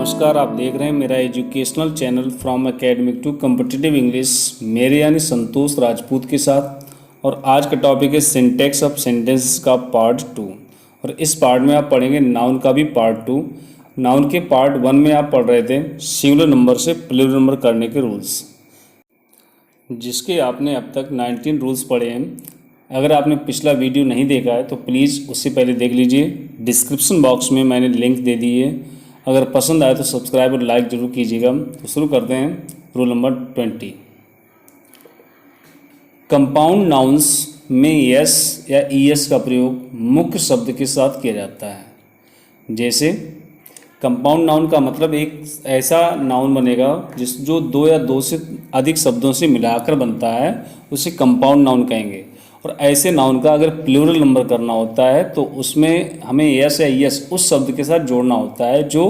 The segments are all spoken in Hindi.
नमस्कार, आप देख रहे हैं मेरा educational channel from academic to competitive English, मेरे यानी संतोष राजपूत के साथ। और आज का टॉपिक है सिंटैक्स ऑफ सेंटेंसेस का पार्ट 2। और इस पार्ट में आप पढ़ेंगे नाउन का भी पार्ट 2। नाउन के पार्ट 1 में आप पढ़ रहे थे सिंगुलर नंबर से प्लूरल नंबर करने के रूल्स, जिसके आपने अब तक 19 रूल्स पढ़े हैं। अगर आपने पिछला वीडियो नहीं देखा है तो प्लीज़ उससे पहले देख लीजिए, डिस्क्रिप्शन बॉक्स में मैंने लिंक दे दी है। अगर पसंद आए तो सब्सक्राइब और लाइक ज़रूर कीजिएगा। तो शुरू करते हैं रूल नंबर 20। कंपाउंड नाउन्स में यस या ईएस का प्रयोग मुख्य शब्द के साथ किया जाता है। जैसे कंपाउंड नाउन का मतलब एक ऐसा नाउन बनेगा जो दो या दो से अधिक शब्दों से मिलाकर बनता है, उसे कंपाउंड नाउन कहेंगे। और ऐसे नाउन का अगर प्लूरल नंबर करना होता है तो उसमें हमें यस या यस उस शब्द के साथ जोड़ना होता है जो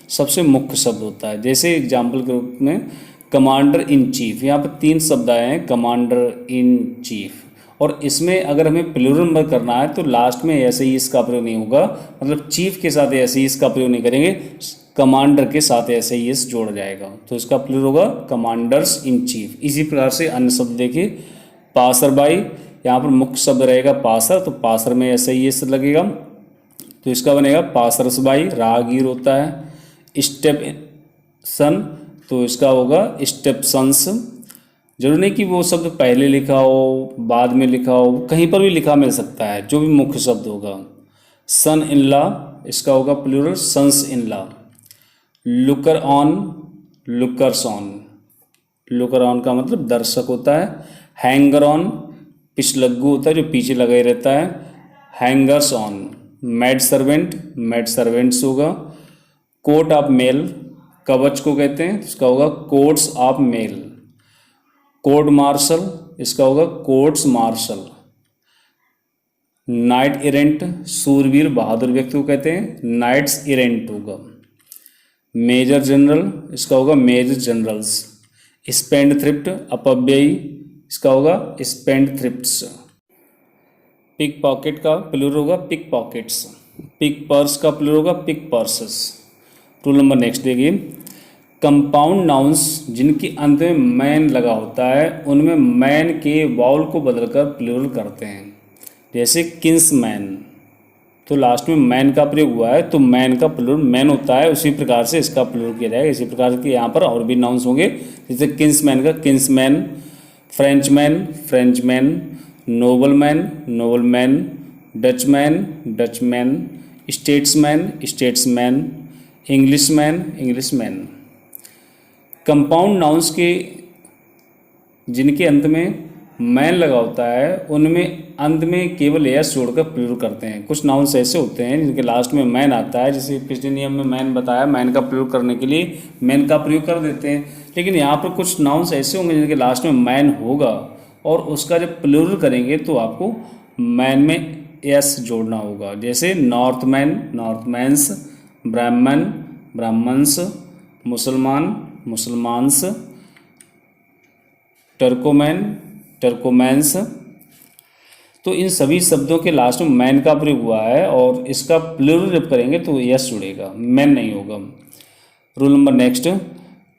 सबसे मुख्य शब्द होता है। जैसे एग्जाम्पल के रूप में कमांडर इन चीफ, यहाँ पर 3 शब्द आए हैं, कमांडर इन चीफ। और इसमें अगर हमें प्लूरल नंबर करना है तो लास्ट में ऐसे ही इसका प्रयोग नहीं होगा, मतलब चीफ के साथ ऐसे ही इसका प्रयोग नहीं करेंगे, कमांडर के साथ ऐसे ही इस जोड़ जाएगा, तो इसका प्लूरल होगा कमांडर्स इन चीफ। इसी प्रकार से अन्य शब्द देखिए, पासर बाई, यहाँ पर मुख्य शब्द रहेगा पासर, तो पासर में ऐसे ही इस लगेगा, तो इसका बनेगा पासरस बाई। राहगीर होता है स्टेप सन, तो इसका होगा स्टेप सन्स। जरूरी नहीं कि वो शब्द पहले लिखा हो, बाद में लिखा हो, कहीं पर भी लिखा मिल सकता है, जो भी मुख्य शब्द होगा। सन इन लॉ, इसका होगा plural sons in law. Looker on, lookers on. Looker on का मतलब दर्शक होता है। हैंगर ऑन, पिछलग्गू होता है जो पीछे लगा ही रहता है। Hangers on. Maid servant, maid servants होगा। कोट ऑफ मेल, कवच को कहते हैं, इसका होगा coats of mail. Court martial, इसका होगा कोर्ट्स मार्शल। नाइट इरेंट, सूरवीर बहादुर व्यक्ति को कहते हैं, नाइट्स इरेंट होगा। मेजर जनरल, इसका होगा मेजर जनरल्स। स्पेंड थ्रिफ्ट, अपव्ययी, इसका होगा स्पेंड थ्रिफ्ट्स। पिक पॉकेट का प्लूरल होगा पिक पॉकेट्स। पिक पर्स का प्लूरल होगा pickpurses. Rule number next देखिए, कंपाउंड नाउन्स जिनके अंत में मैन लगा होता है उनमें मैन के वाउल को बदलकर प्लूरल करते हैं। जैसे किंस मैन, तो लास्ट में मैन का प्रयोग हुआ है तो मैन का प्लूरल मैन होता है, उसी प्रकार से इसका प्लूरल किया जाएगा। इसी प्रकार के यहाँ पर और भी नाउन्स होंगे, जैसे किंस मैन का kinsman, Frenchman, Frenchman, nobleman, nobleman, Dutchman, Dutchman, statesman, statesman, Englishman, Englishman. Compound nouns के जिनके अंत में मैन लगा होता है उनमें अंत में केवल एस जोड़कर प्लूरल करते हैं। कुछ नाउन्स ऐसे होते हैं जिनके लास्ट में मैन आता है, जैसे पिछले नियम में मैन बताया, मैन का प्लूरल करने के लिए मैन का प्रयोग कर देते हैं। लेकिन यहाँ पर कुछ नाउन्स ऐसे होंगे जिनके लास्ट में मैन होगा और उसका जब प्लूरल करेंगे तो आपको मैन में एस जोड़ना होगा। जैसे नॉर्थमैन, नॉर्थमैन्स, ब्राह्मण, ब्राह्मण्स, मुसलमान, मुसलमान्स, टर्कोमैन, टर्कोमैन्स। तो इन सभी शब्दों के लास्ट में मैन का प्रयोग हुआ है और इसका प्लूरल जब करेंगे तो यस जुड़ेगा, मैन नहीं होगा। रूल नंबर नेक्स्ट,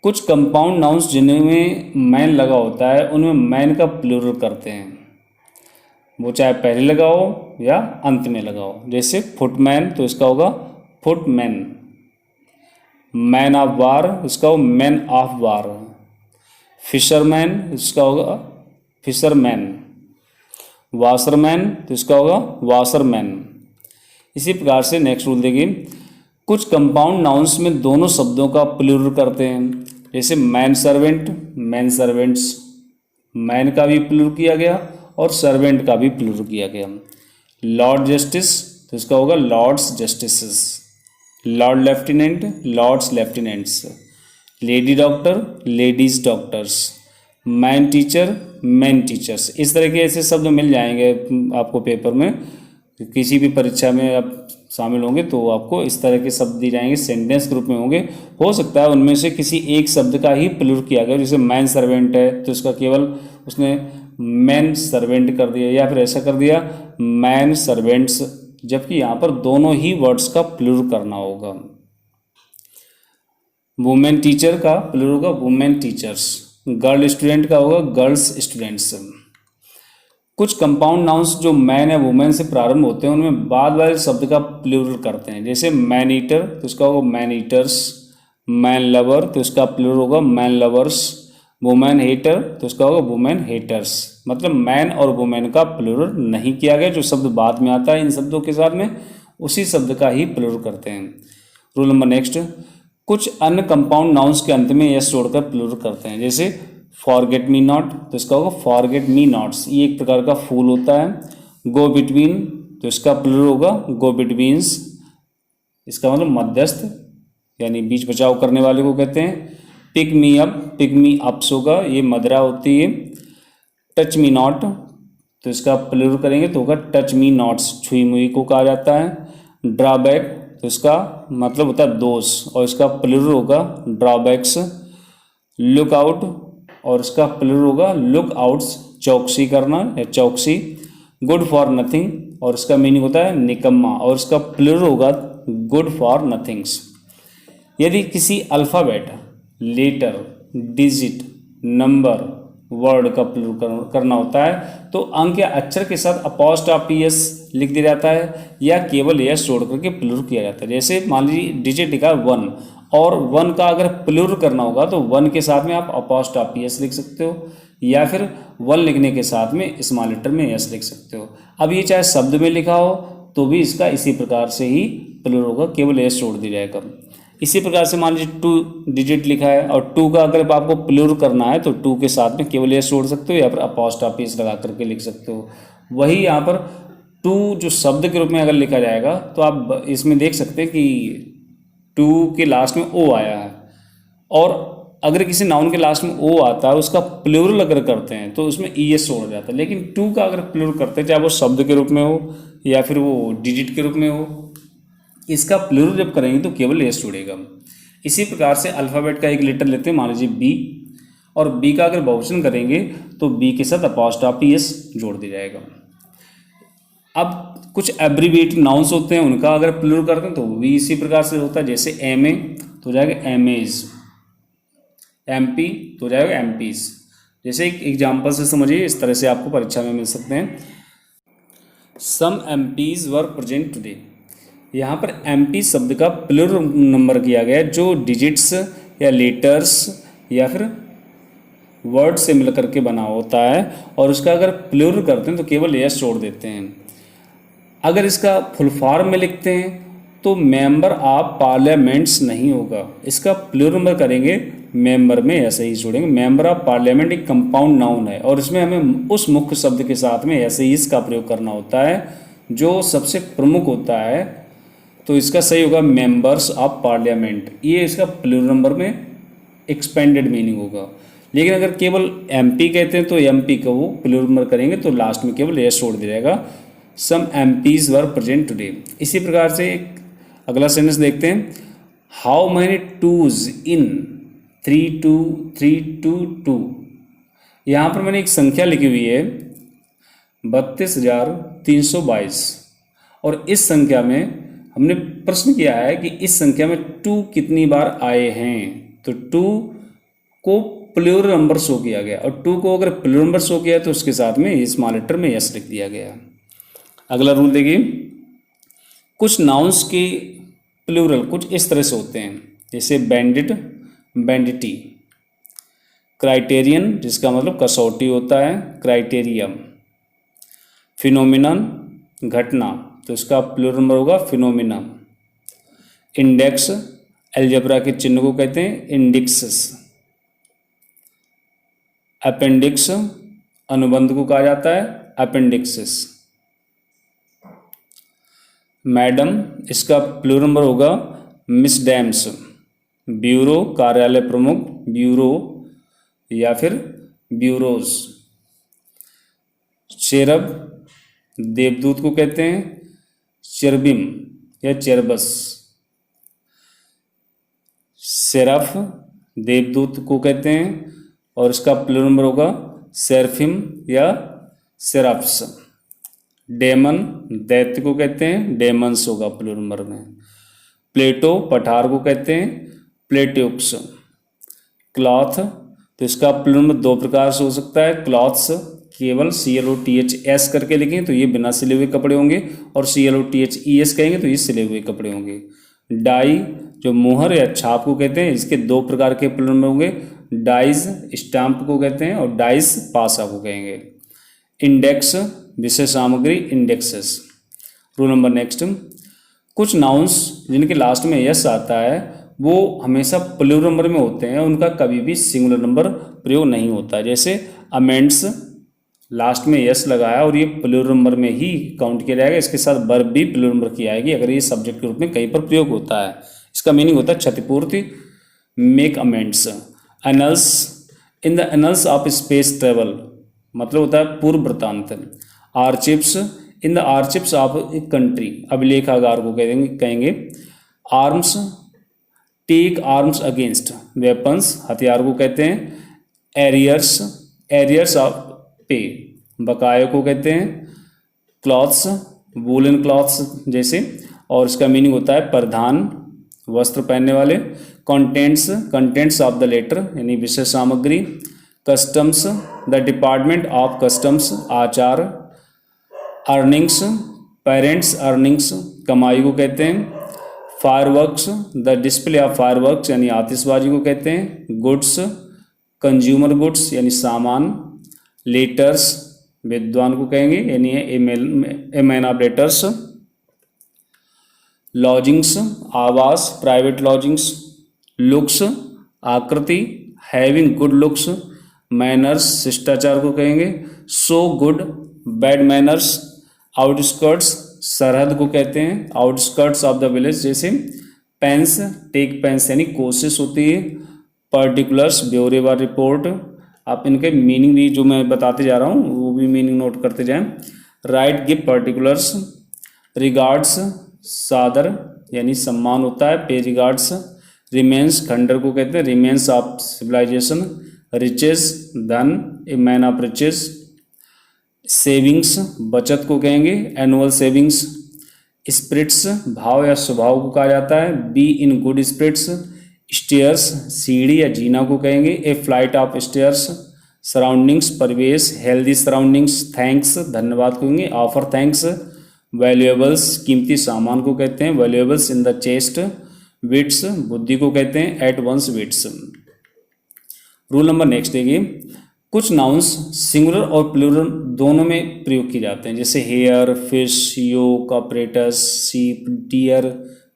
कुछ कंपाउंड नाउन्स जिनमें मैन लगा होता है उनमें मैन का प्लूरल करते हैं, वो चाहे पहले लगाओ या अंत में लगाओ। जैसे फुटमैन, तो इसका होगा फुटमैन। मैन ऑफ वार, इसका होगा मैन ऑफ वार। फिशरमैन, इसका होगा फिशरमैन। वाशरमैन, तो इसका होगा वाशरमैन। इसी प्रकार से नेक्स्ट रूल देखिए, कुछ कंपाउंड नाउन्स में दोनों शब्दों का प्लूरल करते हैं। जैसे man servant, man servants, man का भी प्लूरल किया गया और सर्वेंट का भी प्लूरल किया गया। लॉर्ड जस्टिस, तो इसका होगा lords justices. Lord lieutenant, lords lieutenants. Lady doctor, ladies doctors. Man teacher, man teachers. इस तरह के ऐसे शब्द मिल जाएंगे आपको पेपर में, किसी भी परीक्षा में आप शामिल होंगे तो आपको इस तरह के शब्द दिए जाएंगे, सेंटेंस ग्रुप में होंगे। हो सकता है उनमें से किसी एक शब्द का ही प्लूरल किया गया, जैसे मैन सर्वेंट है तो इसका केवल उसने मैन सर्वेंट कर दिया, या फिर ऐसा कर दिया मैन सर्वेंट्स, जबकि यहाँ पर दोनों ही वर्ड्स का प्लूरल करना होगा। वुमेन टीचर का प्लूरल होगा वुमेन टीचर्स, गर्ल स्टूडेंट का होगा गर्ल्स स्टूडेंट्स। कुछ कंपाउंड नाउन्स जो मैन या वुमेन से प्रारंभ होते हैं उनमें बाद वाले शब्द का प्लूरल करते हैं, जैसे मैन ईटर तो इसका होगा मैन ईटर्स, मैन लवर तो इसका प्लूरल होगा मैन लवर्स, वुमेन हेटर तो इसका होगा वुमेन हेटर्स। मतलब मैन और वुमेन का प्लूरल नहीं किया गया, जो शब्द बाद में आता है इन शब्दों के साथ में उसी शब्द का ही प्लूरल करते हैं। रूल नंबर नेक्स्ट, कुछ अन्य कंपाउंड नाउन्स के अंत में यस जोड़कर प्लूरल करते हैं, जैसे फॉरगेट मी नॉट तो इसका होगा फॉरगेट मी नॉट्स, ये एक प्रकार का फूल होता है। गो बिटवीन तो इसका प्लूरल होगा गो बिटवीन्स, इसका मतलब मध्यस्थ यानी बीच बचाव करने वाले को कहते हैं। Pick me up, pick me ups होगा, ये मदरा होती है। टच मी नॉट तो इसका प्लूरल करेंगे तो होगा टच मी नॉट्स, छुई मुई को कहा जाता है। ड्रॉबैक तो इसका मतलब होता है दोष और इसका प्लूरल होगा ड्रॉबैक्स। लुक आउट और इसका प्लूरल होगा लुक आउट्स, चौकसी करना या चौकसी। गुड फॉर नथिंग और इसका मीनिंग होता है निकम्मा और इसका प्लूरल होगा गुड फॉर नथिंग्स। यदि किसी alphabet, letter, digit, number, word का प्लूरल करना होता है तो अंक या अक्षर के साथ अपॉस्ट्रोफी एस लिख दिया जाता है या केवल एस जोड़ करके प्लूरल किया जाता है। जैसे मान लीजिए डिजिट लिखा है 1 और 1 का अगर प्लूरल करना होगा तो 1 के साथ में आप अपॉस्ट्रोफी एस लिख सकते हो या फिर 1 लिखने के साथ में स्मॉल लेटर में एस लिख सकते हो। अब ये चाहे शब्द में लिखा हो तो भी इसका इसी प्रकार से ही प्लूरल होगा, केवल एस जोड़ दिया जाएगा। इसी प्रकार से मान लीजिए 2 डिजिट लिखा है और 2 का अगर आपको प्लूरल करना है तो 2 के साथ में केवल एस जोड़ सकते हो या फिर अपॉस्ट्रोफी एस लगा करके लिख सकते हो। वही यहाँ पर 2 जो शब्द के रूप में अगर लिखा जाएगा तो आप इसमें देख सकते हैं कि 2 के लास्ट में ओ आया है और अगर किसी नाउन के लास्ट में ओ आता है उसका प्लूरल अगर करते हैं तो उसमें ई एस जोड़ जाता है। लेकिन 2 का अगर प्लूरल करते हैं चाहे वो शब्द के रूप में हो या फिर वो डिजिट के रूप में हो, इसका प्लूरल जब करेंगे तो केवल एस जुड़ेगा। इसी प्रकार से अल्फ़ाबेट का एक लेटर लेते हैं, मान लीजिए बी, और बी का अगर बहुवचन करेंगे तो बी के साथ अपॉस्ट्रोफी एस जोड़ दिया जाएगा। अब कुछ एब्रीविएटेड नाउन्स होते हैं उनका अगर प्लूरल करते हैं तो भी इसी प्रकार से होता है, जैसे एम ए तो हो जाएगा एम एज, एम पी तो हो जाएगा एम पीज। जैसे एक एग्जाम्पल से समझिए, इस तरह से आपको परीक्षा में मिल सकते हैं। Some M Ps were present today, यहाँ पर एमपी शब्द का प्लूरल नंबर किया गया है जो डिजिट्स या लेटर्स या फिर वर्ड से मिलकर के बना होता है और उसका अगर प्लूरल करते हैं तो केवल एस जोड़ देते हैं। अगर इसका फुल फॉर्म में लिखते हैं तो मेंबर ऑफ पार्लियामेंट्स नहीं होगा, इसका प्लूरल नंबर करेंगे मेंबर में ऐसे ही जोड़ेंगे। मेंबर ऑफ पार्लियामेंट एक कंपाउंड नाउन है और इसमें हमें उस मुख्य शब्द के साथ में ऐसे ही इसका प्रयोग करना होता है जो सबसे प्रमुख होता है, तो इसका सही होगा मेंबर्स ऑफ पार्लियामेंट, ये इसका प्लूरल नंबर में एक्सपेंडेड मीनिंग होगा। लेकिन अगर केवल एमपी कहते हैं तो एमपी का वो प्लूरल नंबर करेंगे तो लास्ट में केवल एस छोड़ दिया जाएगा, सम एमपीज वर प्रेजेंट टुडे। इसी प्रकार से एक अगला सेंटेंस देखते हैं, हाउ मैनी टूज इन 32322। यहाँ पर मैंने एक संख्या लिखी हुई है 32,322 और इस संख्या में हमने प्रश्न किया है कि इस संख्या में 2 कितनी बार आए हैं, तो 2 को प्लूरल नंबर शो किया गया और 2 को अगर प्लूरल नंबर शो किया तो उसके साथ में स्मॉल लेटर में यस लिख दिया गया। अगला रूल देखिए, कुछ नाउन्स के प्लूरल कुछ इस तरह से होते हैं, जैसे बैंडिट, बैंडिटी, क्राइटेरियन जिसका मतलब कसौटी होता है, क्राइटेरियम, फिनोमिनन घटना तो इसका प्लूरल नंबर होगा फिनोमिना, इंडेक्स अलजेब्रा के चिन्ह को कहते हैं इंडिक्सेस, अपेंडिक्स अनुबंध को कहा जाता है अपेंडिक्सेस, मैडम इसका प्लूरल नंबर होगा मिस डैम्स, ब्यूरो कार्यालय प्रमुख, ब्यूरो या फिर ब्यूरोज, चेरब देवदूत को कहते हैं चेरबिम या चेरबस, सेराफ देवदूत को कहते हैं और इसका प्लूरल नंबर होगा सेरफिम या सेराफ्स, डेमन दैत्य को कहते हैं डेमन्स होगा प्लूरल नंबर में, प्लेटो पठार को कहते हैं प्लेट्यूक्स। क्लॉथ, तो इसका प्लूरल दो प्रकार से हो सकता है, क्लॉथ्स केवल CLOTHS करके लिखें तो ये बिना सिले हुए कपड़े होंगे, और CLOTHES कहेंगे तो ये सिले हुए कपड़े होंगे। डाई, जो मोहर या छाप को कहते हैं, इसके दो प्रकार के प्लूरल होंगे, डाइज स्टैम्प को कहते हैं और डाइस पासा को कहेंगे। इंडेक्स, विषय सामग्री, इंडेक्सेस। रूल नंबर नेक्स्ट, कुछ नाउन्स जिनके लास्ट में यस आता है वो हमेशा प्लूरल नंबर में होते हैं, उनका कभी भी सिंगुलर नंबर प्रयोग नहीं होता। जैसे अमेंड्स, लास्ट में यस लगाया और ये प्लूरल नंबर में ही काउंट किया जाएगा, इसके साथ वर्ब भी प्लूरल नंबर की आएगी अगर ये सब्जेक्ट के रूप में कहीं पर प्रयोग होता है। इसका मीनिंग होता है क्षतिपूर्ति, make amends. Annals, in the annals of space travel, मतलब होता है पूर्व वृत्तांत। Archives, in the archives of a country, अभिलेखागार को कहेंगे। Arms, take arms against, weapons हथियार को कहते हैं। एरियर्स, एरियर्स ऑफ पे, बकाये को कहते हैं। क्लॉथ्स, वूलन क्लॉथ्स जैसे, और इसका मीनिंग होता है परिधान, वस्त्र पहनने वाले। Contents, contents of the letter यानी विषय सामग्री। Customs, the department of customs, आचार। अर्निंग्स, पेरेंट्स अर्निंग्स, कमाई को कहते हैं। Fireworks, the display of fireworks यानी आतिशबाजी को कहते हैं। गुड्स, कंज्यूमर गुड्स यानी सामान। लेटर्स, विद्वान को कहेंगे यानी a man of letters. Lodgings, आवास, प्राइवेट लॉजिंग्स। लुक्स, आकृति, हैविंग गुड लुक्स। मैनर्स, शिष्टाचार को कहेंगे। So good, bad manners. Outskirts, सरहद को कहते हैं, आउटस्कर्ट्स ऑफ द विलेज जैसे। पेंस, टेक पेंस यानी कोशिश होती है। पर्टिकुलर्स, ब्यौरेवार रिपोर्ट। आप इनके मीनिंग भी जो मैं बताते जा रहा हूँ वो भी मीनिंग नोट करते जाएं। Right, give particulars. रिगार्ड्स, सादर यानी सम्मान होता है, पे रिगार्ड्स। रिमेन्स, खंडर को कहते हैं, रिमेन्स ऑफ सिविलाइजेशन। रिचेस, धन, a man of riches. Savings, बचत को कहेंगे, एनुअल सेविंग्स। स्पिरिट्स, भाव या स्वभाव को कहा जाता है, be in good spirits. Stairs, सीढ़ी या जीना को कहेंगे, a flight of stairs. Surroundings, परिवेश, हेल्दी सराउंडिंग्स। थैंक्स, धन्यवाद को कहेंगे, ऑफर थैंक्स। वैल्यूएबल्स, कीमती सामान को कहते हैं, valuables in the chest. Wits, बुद्धि को कहते हैं, at one's wits. Rule number next देखिए, कुछ नाउन्स सिंगुलर और प्लूरल दोनों में प्रयोग किए जाते हैं, जैसे hair, fish, yoke, apparatus, sheep, deer,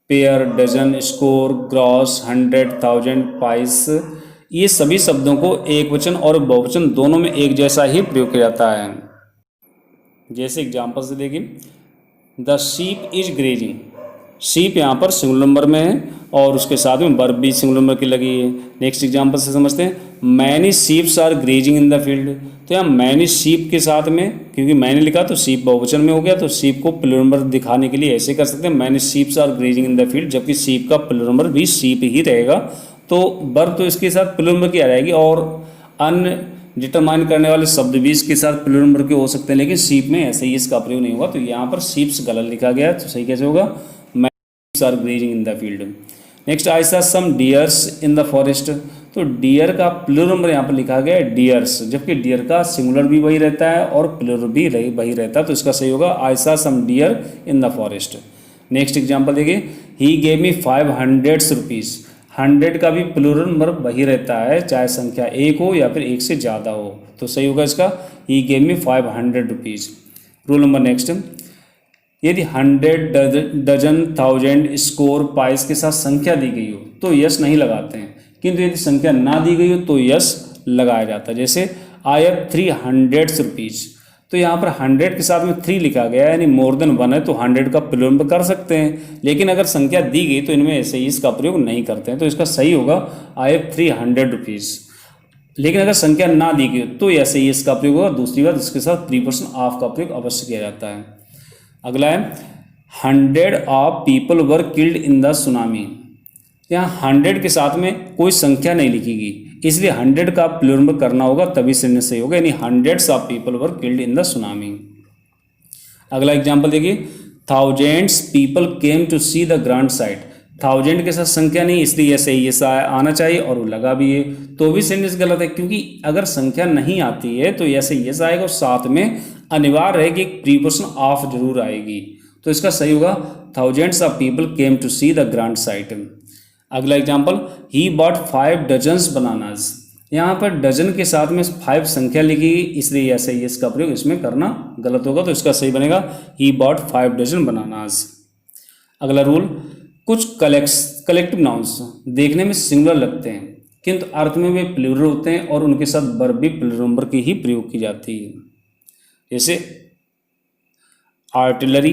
pair, dozen, score, gross, 100, 1000, pice. ये सभी शब्दों को एक वचन और बहुवचन दोनों में एक जैसा ही प्रयोग किया जाता है। जैसे एग्जाम्पल से देखिए, the sheep is grazing. Sheep यहाँ पर सिंगुलर नंबर में है और उसके साथ में वर्ब भी सिंगुलर नंबर की लगी है। नेक्स्ट एग्जाम्पल से समझते हैं, many sheeps are grazing in the field. तो यहाँ मैनी शीप के साथ में, क्योंकि मैंने लिखा तो शीप बहुवचन में हो गया, तो शीप को प्लूरल नंबर दिखाने के लिए ऐसे कर सकते हैं, many sheeps are grazing in the field, जबकि शीप का प्लूरल नंबर भी शीप ही रहेगा, तो वर्ब तो इसके साथ प्लूरल नंबर की आ जाएगी, और अन्य डिटरमाइन करने वाले शब्द भी इसके साथ प्लूरल नंबर के हो सकते हैं, लेकिन शीप में ऐसे ही इसका प्रयोग नहीं होगा। तो यहाँ पर शीप्स गलत लिखा गया है, तो सही कैसे होगा, many are grazing in the field. Next, I saw some deers in the forest. तो डियर का प्लूरल नंबर यहाँ पर लिखा गया है डियर्स, जबकि डियर का सिंगुलर भी वही रहता है और प्लूरल भी वही रहता है, तो इसका सही होगा I saw some deer in the forest. Next example देखिए, ही गेव मी 500 रुपीज़। 100 का भी प्लूरल नंबर वही रहता है, चाहे संख्या एक हो या फिर एक से ज़्यादा हो, तो सही होगा इसका, ही गेव मी 500 रुपीज़। रूल नंबर नेक्स्ट, यदि 100, डजन, 1000, स्कोर, पाइस के साथ संख्या दी गई हो तो यस नहीं लगाते हैं, किंतु यदि संख्या ना दी गई हो तो यस लगाया जाता है। जैसे आई हैव 300 रुपीज़, तो यहाँ पर 100 के साथ में 3 लिखा गया है, यानी मोर देन 1 है, तो 100 का प्लूरल नंबर कर सकते हैं, लेकिन अगर संख्या दी गई तो इनमें ऐसे ही इसका प्रयोग नहीं करते हैं, तो इसका सही होगा आई हैव 300 रुपीज़। लेकिन अगर संख्या ना दी गई तो ऐसे ही इसका प्रयोग होगा। दूसरी बात, इसके साथ प्रीपोजिशन ऑफ का प्रयोग अवश्य किया जाता है। अगला है, 100 of people were killed in the tsunami. यहाँ 100 के साथ में कोई संख्या नहीं लिखी, इसलिए 100 का प्लूरल नंबर करना होगा, तभी से सही होगा, यानी 100 of people were killed in the tsunami. अगला एग्जाम्पल देखिए, 1000 people came to see the grand sight. 1000 के साथ संख्या नहीं, इसलिए ऐसे ही ऐसा आना चाहिए, और वो लगा भी है तो भी सेंटेंस गलत है, क्योंकि अगर संख्या नहीं आती है तो ऐसे ही ऐसा आएगा और साथ में अनिवार्य है कि एक प्रीपोजिशन ऑफ जरूर आएगी। तो इसका सही होगा thousands of people came to see the grand sight. अगला example, he bought 5 dozens bananas. यहाँ पर डजन के साथ में 5 संख्या लिखी गई, इसलिए ऐसे ही इसका प्रयोग इसमें करना गलत होगा। तो इसका सही बनेगा ही बॉट 5 डजन बनानाज। अगला रूल, कुछ कलेक्टिव नाउन्स देखने में सिंगुलर लगते हैं किंतु अर्थ में वे प्लूरल होते हैं और उनके साथ वर्ब भी प्लूरल नंबर की ही प्रयोग की जाती है। जैसे आर्टिलरी,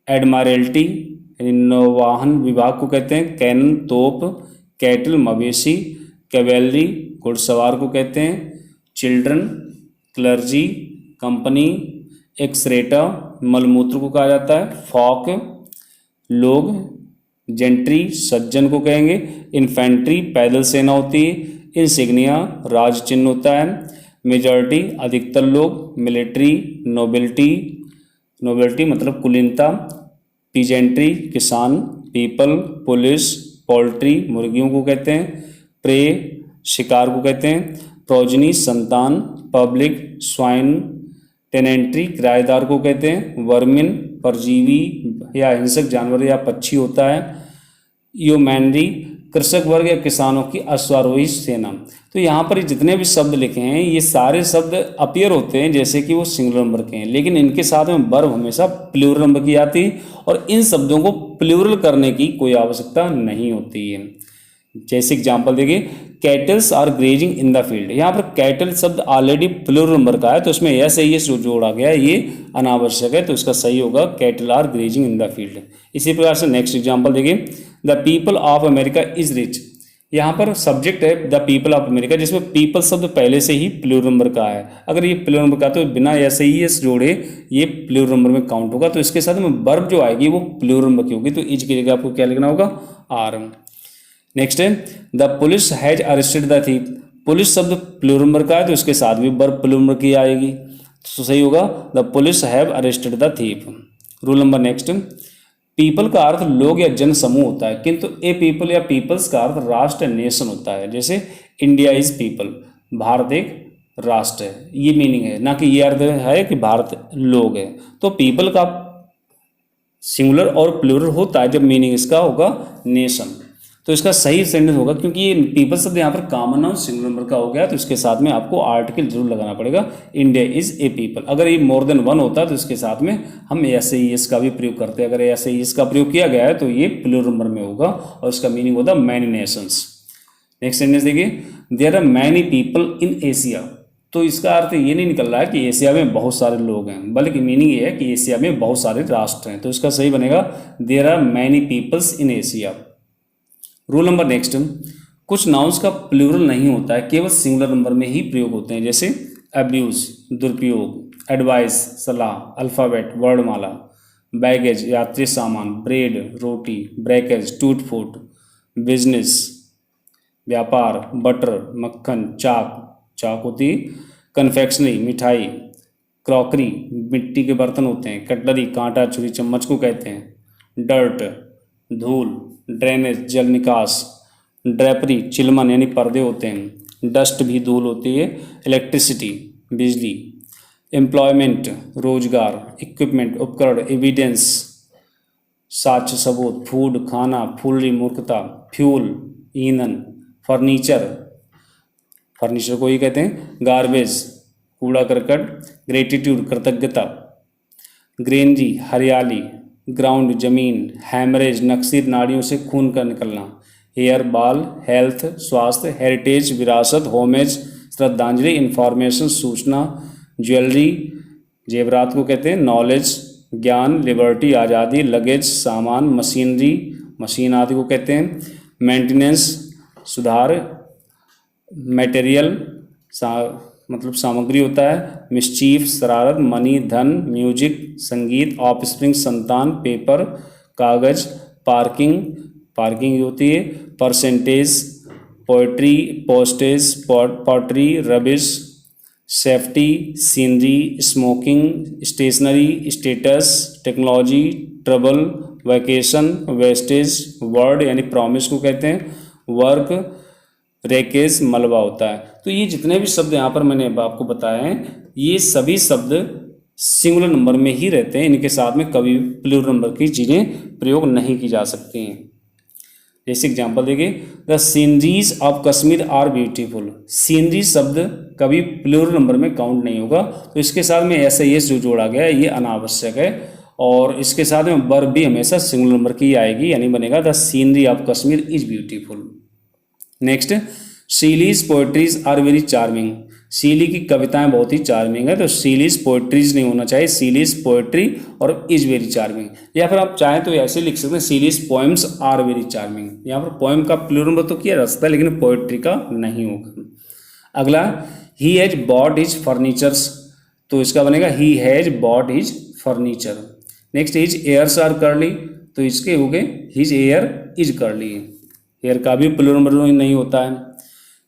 एडमायरल्टी यानी नौवाहन विभाग को कहते हैं, कैनन तोप, कैटल मवेशी, कैवेलरी घुड़सवार को कहते हैं, चिल्ड्रन क्लर्जी कंपनी, एक्सरेटा मलमूत्र को कहा जाता है, फॉक लोग, जेंट्री सज्जन को कहेंगे, इन्फेंट्री पैदल सेना होती है, इंसिग्निया राज चिन्ह होता है, मेजॉरिटी अधिकतर लोग, मिलिट्री नोबिलिटी मतलब कुलीनता, पीजेंट्री किसान, पीपल पुलिस, पोल्ट्री मुर्गियों को कहते हैं, प्रे शिकार को कहते हैं, प्रोजनी संतान, पब्लिक स्वाइन, टेनेंट्री किराएदार को कहते हैं, वर्मिन परजीवी या हिंसक जानवर या पक्षी होता है, ह्यूमैनरी कृषक वर्ग या किसानों की अश्वारोही सेना। तो यहाँ पर जितने भी शब्द लिखे हैं ये सारे शब्द अपीयर होते हैं जैसे कि वो सिंगुलर नंबर के हैं, लेकिन इनके साथ में वर्ब हमेशा प्लूरल नंबर की आती है और इन शब्दों को प्लूरल करने की कोई आवश्यकता नहीं होती है। जैसे एग्जाम्पल देखिए, cattles are grazing in the field. यहाँ पर कैटल शब्द ऑलरेडी प्लूरल नंबर का है तो उसमें ऐसे ही जो जोड़ा गया है ये अनावश्यक है, तो इसका सही होगा cattle are grazing in the field. इसी प्रकार से नेक्स्ट एग्जाम्पल देखिए, the people of America is rich. यहाँ पर सब्जेक्ट है द पीपल ऑफ अमेरिका जिसमें पीपल शब्द पहले से ही प्लूरल नंबर का है। अगर ये प्लूरल नंबर का तो बिना ऐसे ही एस जोड़े ये प्लूरल नंबर में काउंट होगा, तो इसके साथ में वर्ब जो आएगी वो प्लूरल नंबर की होगी, तो इज की जगह आपको क्या लिखना होगा आर। नेक्स्ट है the police has arrested the thief. Police शब्द प्लूरल नंबर का है तो इसके साथ भी वर्ब प्लूरल नंबर की आएगी, तो सही होगा the police have arrested the thief. Rule number next, people का अर्थ लोग या जन समूह होता है किंतु ए पीपल या पीपल्स का अर्थ राष्ट्र नेशन होता है। जैसे इंडिया इज पीपल, भारत एक राष्ट्र है, ये मीनिंग है, ना कि ये अर्थ है कि भारत लोग है। तो पीपल का सिंगुलर और प्लूरल होता है जब मीनिंग इसका होगा नेशन, तो इसका सही सेंटेंस होगा क्योंकि ये पीपल शब्द यहाँ पर कॉमन नाउन सिंगुलर नंबर का हो गया तो इसके साथ में आपको आर्टिकल जरूर लगाना पड़ेगा, इंडिया इज ए पीपल। अगर ये मोर देन वन होता तो इसके साथ में हम ऐसे ही इसका भी प्रयोग करते हैं। अगर ऐसे ही इसका प्रयोग किया गया है तो ये प्लूरल नंबर में होगा और इसका मीनिंग होता मैनी नेशंस। नेक्स्ट सेंटेंस देखिए, there are many people in Asia. तो इसका अर्थ ये नहीं निकल रहा है कि एशिया में बहुत सारे लोग हैं, बल्कि मीनिंग ये है कि एशिया में बहुत सारे राष्ट्र हैं, तो इसका सही बनेगा there are many peoples in Asia. Rule number next, कुछ नाउन्स का प्लूरल नहीं होता है, केवल सिंगुलर नंबर में ही प्रयोग होते हैं। जैसे अब्यूज दुरुपयोग, एडवाइस सलाह, अल्फ़ाबेट वर्णमाला, बैगेज यात्री सामान, ब्रेड रोटी, ब्रेकेज टूट फूट, बिजनेस व्यापार, बटर मक्खन, चाक होती, कन्फेक्शनरी मिठाई, क्रॉकरी मिट्टी के बर्तन होते हैं, कटलरी कांटा छुरी चम्मच को कहते हैं, डर्ट धूल, ड्रेनेज जल निकास, ड्रेपरी चिलमन यानी पर्दे होते हैं, डस्ट भी धूल होती है, इलेक्ट्रिसिटी बिजली, एम्प्लॉयमेंट रोजगार, इक्विपमेंट उपकरण, एविडेंस साक्ष्य सबूत, फूड खाना, फुलरी मूर्खता, फ्यूल ईंधन, फर्नीचर को ही कहते हैं, गार्बेज कूड़ा करकट, ग्रेटिट्यूड कृतज्ञता, ग्रीनरी हरियाली, ग्राउंड जमीन, हैमरेज नक्सीर नाड़ियों से खून का निकलना, हेयर बाल हेल्थ स्वास्थ्य, हेरिटेज विरासत, होमेज श्रद्धांजलि, इंफॉर्मेशन सूचना, ज्वेलरी जेवरात को कहते हैं, नॉलेज ज्ञान, लिबर्टी आज़ादी, लगेज सामान, मशीनरी मशीन आदि को कहते हैं, मेंटेनेंस सुधार, मटेरियल मतलब सामग्री होता है, मिस्चीफ शरारत, मनी धन, म्यूजिक संगीत, ऑफस्प्रिंग संतान, पेपर कागज, पार्किंग होती है, percentage poetry postage, pottery rubbish, safety scenery, smoking stationery, status technology, trouble vacation, wastage, word यानी प्रॉमिस को कहते हैं, वर्क, रेकेज, मलबा होता है। तो ये जितने भी शब्द यहाँ पर मैंने आपको बताए हैं, ये सभी शब्द सिंगुलर नंबर में ही रहते हैं, इनके साथ में कभी प्लूरल नंबर की चीज़ें प्रयोग नहीं की जा सकती हैं। जैसे एग्जाम्पल देखिए, the sceneries of Kashmir are beautiful. Scenery शब्द कभी प्लूरल नंबर में काउंट नहीं होगा, तो इसके साथ में ऐसा ये जो जोड़ा गया है ये अनावश्यक है, और इसके साथ में वर्ब भी हमेशा सिंगुलर नंबर की आएगी, यानी बनेगा the scenery of Kashmir is beautiful. Next, Shelley's poetries are very charming. Shelley की कविताएं बहुत ही चार्मिंग है, तो शीलीज पोएट्रीज नहीं होना चाहिए, शीलीज पोएट्री और इज वेरी चार्मिंग। या फिर आप चाहें तो ऐसे लिख सकते हैं, शीलीज पोएम्स आर वेरी चार्मिंग। यहाँ पर पोएम का प्लूरल नंबर तो किया जा सकता है, लेकिन पोएट्री का नहीं होगा। अगला, he has bought his furnitures, तो इसका बनेगा he has bought his furniture. Next, his hairs are curly, तो इसके हो गए his hair is curly. Hair का भी प्लूरल नंबर नहीं होता है।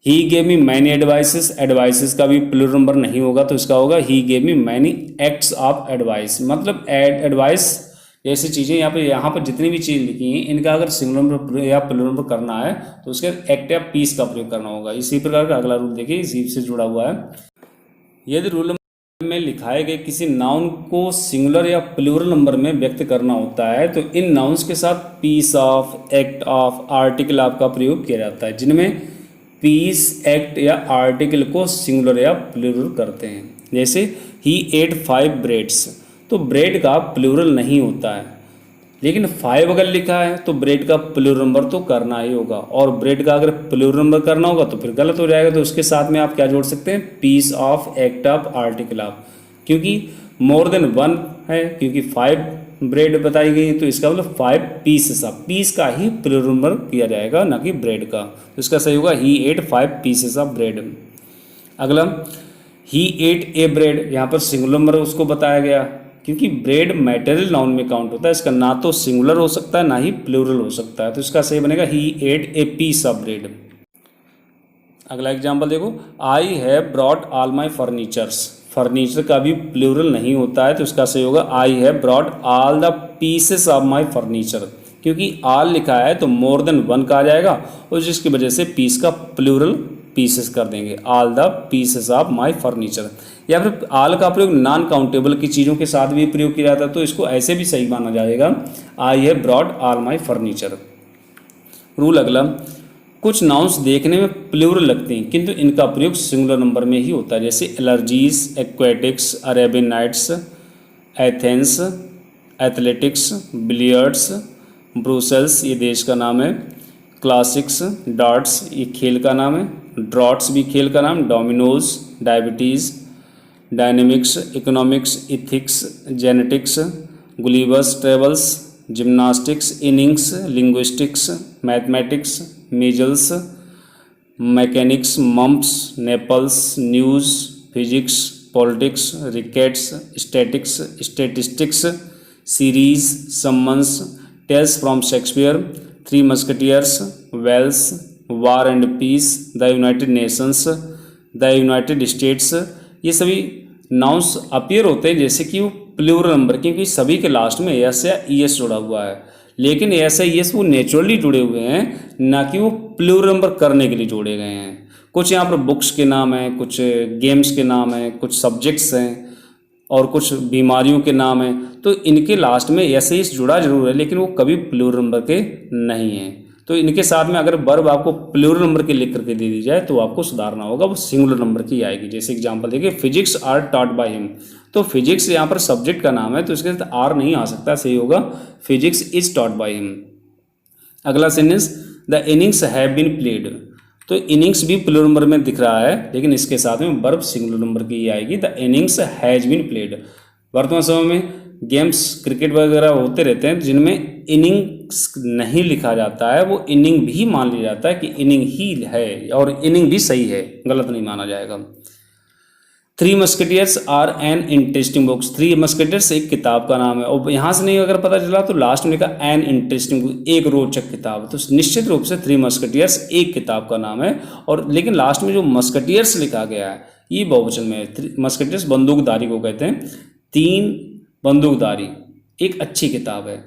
He gave me many advices, advices का भी प्लूरल नंबर नहीं होगा, तो इसका होगा he gave me many acts of advice. मतलब एडवाइस ऐसी चीज़ें यहाँ पर जितनी भी चीज़ लिखी हैं, इनका अगर सिंगुलर नंबर या प्लूरल नंबर करना है तो उसके एक्ट या पीस का प्रयोग करना होगा। इसी प्रकार का अगला रूल देखिए, इसी से जुड़ा हुआ है। यदि रूल में लिखाए गए किसी नाउन को सिंगुलर या प्लूरल नंबर में व्यक्त करना होता है, तो इन नाउन्स के साथ piece of, act of, article of का प्रयोग किया जाता है, जिनमें पीस, एक्ट या आर्टिकल को सिंगुलर या प्लूरल करते हैं। जैसे ही एट 5 ब्रेड्स, तो ब्रेड का प्लूरल नहीं होता है, लेकिन 5 अगर लिखा है तो ब्रेड का प्लूरल नंबर तो करना ही होगा, और ब्रेड का अगर प्लूरल नंबर करना होगा तो फिर गलत हो जाएगा। तो उसके साथ में आप क्या जोड़ सकते हैं, piece of, act of, article of. क्योंकि मोर देन 1 है, क्योंकि 5 ब्रेड बताई गई, तो इसका मतलब 5 पीसेस ऑफ, पीस का ही प्लूरल नंबर किया जाएगा, ना कि ब्रेड का। तो इसका सही होगा ही एट 5 पीसेस ऑफ ब्रेड। अगला, ही एट ए ब्रेड, यहाँ पर सिंगुलर नंबर उसको बताया गया, क्योंकि ब्रेड मैटेरियल नाउन में काउंट होता है, इसका ना तो सिंगुलर हो सकता है ना ही प्लूरल हो सकता है, तो इसका सही बनेगा he ate a piece of bread. अगला एग्जाम्पल देखो, I have brought all my furnitures. Furniture का भी प्लूरल नहीं होता है, तो इसका सही होगा आई have brought all the pieces of my furniture. क्योंकि ऑल लिखा है तो मोर देन 1 का आ जाएगा, और जिसकी वजह से पीस का प्लूरल पीसेस कर देंगे, all the pieces of my furniture. या फिर ऑल का प्रयोग नॉन काउंटेबल की चीज़ों के साथ भी प्रयोग किया जाता है, तो इसको ऐसे भी सही माना जाएगा, आई have brought all my furniture. Rule अगला, कुछ नाउन्स देखने में प्लूरल लगते हैं, किंतु इनका प्रयोग सिंगुलर नंबर में ही होता है। जैसे allergies, aquatics, Arabian Nights, Athens, athletics, billiards, Brussels ये देश का नाम है, क्लासिक्स, डार्ट्स ये खेल का नाम है, ड्रॉट्स भी खेल का नाम, dominoes, diabetes, dynamics, economics, ethics, genetics, Gulliver's Travels, gymnastics, innings, linguistics, mathematics, measles, mechanics, mumps, Naples, news, physics, politics, rickets, statics, statistics, series, summons, Tales from Shakespeare, Three Musketeers, Wales, War and Peace, the United Nations, the United States, ये सभी नाउन्स अपीयर होते हैं जैसे कि वो प्लूरल नंबर, क्योंकि सभी के लास्ट में एस या ईएस जुड़ा हुआ है, लेकिन एस या ईएस वो नेचुरली जुड़े हुए हैं, ना कि वो प्लूरल नंबर करने के लिए जोड़े गए हैं। कुछ यहाँ पर बुक्स के नाम हैं, कुछ गेम्स के नाम हैं, कुछ सब्जेक्ट्स हैं और कुछ बीमारियों के नाम हैं, तो इनके लास्ट में एस या ईएस जुड़ा जरूर है, लेकिन वो कभी प्लूरल नंबर के नहीं हैं। तो इनके साथ में अगर वर्ब आपको प्लूरल नंबर के लिख करके दे दी जाए तो आपको सुधारना होगा, वो सिंगुलर नंबर की आएगी। जैसे एग्जांपल देखिए, physics are taught by him, तो फिजिक्स यहाँ पर सब्जेक्ट का नाम है तो इसके साथ आर नहीं आ सकता, सही होगा physics is taught by him. अगला sentence, the innings have been played, तो इनिंग्स भी प्लूरल नंबर में दिख रहा है, लेकिन इसके साथ में वर्ब सिंगुलर नंबर की ही आएगी, the innings has been played. वर्तमान समय में गेम्स क्रिकेट वगैरह होते रहते हैं जिनमें इनिंग्स नहीं लिखा जाता है, वो इनिंग भी मान लिया जाता है कि इनिंग ही है, और इनिंग भी सही है, गलत नहीं माना जाएगा। Three Musketeers are an interesting books, Three Musketeers एक किताब का नाम है, और यहाँ से नहीं अगर पता चला तो लास्ट में लिखा एन इंटरेस्टिंग बुक, एक रोचक किताब, तो निश्चित रूप से थ्री मस्केटियर्स एक किताब का नाम है। और लेकिन लास्ट में जो मस्केटियर्स लिखा गया है ये बहुवचन में है। मस्केटियर्स बंदूकधारी को कहते हैं, तीन बंदूकधारी एक अच्छी किताब है,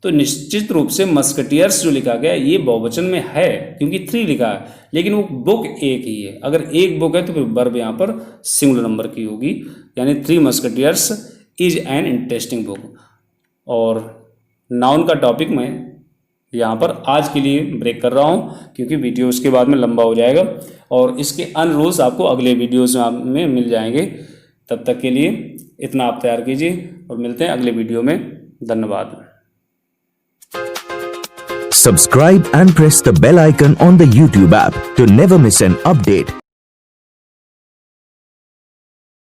तो निश्चित रूप से मस्कटियर्स जो लिखा गया ये बहुवचन में है, क्योंकि 3 लिखा है, लेकिन वो बुक एक ही है। अगर एक बुक है तो फिर वर्ब यहाँ पर सिंगुलर नंबर की होगी, यानी 3 musketeers is an interesting book. और नाउन का टॉपिक मैं यहाँ पर आज के लिए ब्रेक कर रहा हूँ, क्योंकि वीडियो उसके बाद में लंबा हो जाएगा, और इसके अन्य रूल्स आपको अगले वीडियोज़ में मिल जाएंगे। तब तक के लिए इतना आप तैयार कीजिए और मिलते हैं अगले वीडियो में। धन्यवाद। Subscribe and press the bell icon on the YouTube app to never miss an update